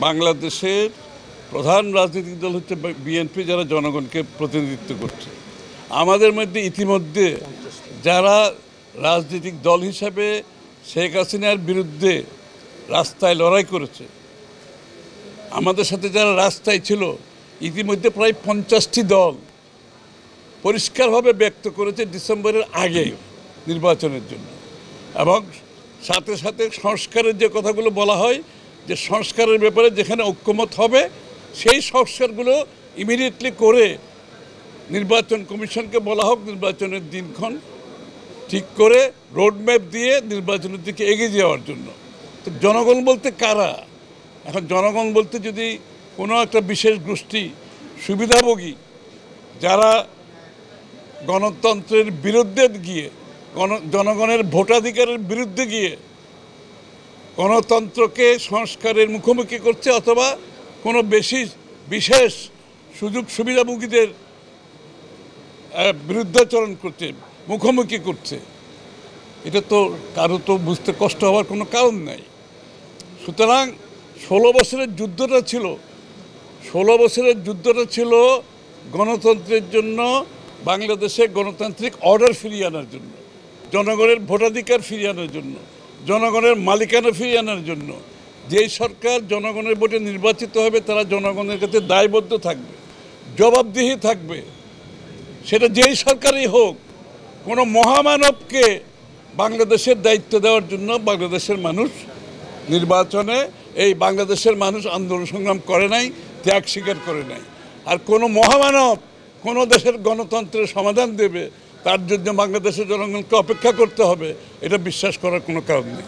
বাংলাদেশের প্রধান রাজনৈতিক দল হচ্ছে বিএনপি, যারা জনগণকে প্রতিনিধিত্ব করছে। আমাদের মধ্যে ইতিমধ্যে যারা রাজনৈতিক দল হিসাবে শেখ হাসিনার বিরুদ্ধে রাস্তায় লড়াই করেছে, আমাদের সাথে যারা রাস্তায় ছিল, ইতিমধ্যে প্রায় 50টি দল পরিষ্কারভাবে ব্যক্ত করেছে ডিসেম্বরের আগে নির্বাচনের জন্য। এবং সাথে সাথে সংস্কারের যে কথাগুলো বলা হয়, যে সংস্কারের ব্যাপারে যেখানে ঐক্যমত হবে সেই সংস্কারগুলো ইমিডিয়েটলি করে নির্বাচন কমিশনকে বলা হোক নির্বাচনের দিনক্ষণ ঠিক করে রোডম্যাপ দিয়ে নির্বাচনের দিকে এগিয়ে যাওয়ার জন্য। তো জনগণ বলতে কারা? এখন জনগণ বলতে যদি কোনো একটা বিশেষ গোষ্ঠী সুবিধাভোগী, যারা গণতন্ত্রের বিরুদ্ধে গিয়ে, জনগণের ভোটাধিকারের বিরুদ্ধে গিয়ে গণতন্ত্রকে সংস্কারের মুখোমুখি করছে, অথবা কোনো বিশেষ সুযোগ সুবিধাভোগীদের বিরুদ্ধাচরণ করছে, মুখোমুখি করছে, এটা তো কারো তো বুঝতে কষ্ট হওয়ার কোনো কারণ নাই। সুতরাং 16 বছরের যুদ্ধটা ছিল গণতন্ত্রের জন্য, বাংলাদেশে গণতান্ত্রিক অর্ডার ফিরিয়ে আনার জন্য, জনগণের ভোটাধিকার ফিরিয়ে আনার জন্য, জনগণের মালিকানা ফিরিয়ে আনার জন্য। যেই সরকার জনগণের ভোটে নির্বাচিত হবে তারা জনগণের কাছে দায়বদ্ধ থাকবে, জবাবদিহি থাকবে, সেটা যেই সরকারই হোক। কোনো মহামানবকে বাংলাদেশের দায়িত্ব দেওয়ার জন্য বাংলাদেশের মানুষ নির্বাচনে, এই বাংলাদেশের মানুষ আন্দোলন সংগ্রাম করে নাই, ত্যাগ স্বীকার করে নাই। আর কোনো মহামানব কোনো দেশের গণতন্ত্রের সমাধান দেবে, তার জন্য বাংলাদেশের জনগণকে অপেক্ষা করতে হবে, এটা বিশ্বাস করার কোনো কারণ নেই।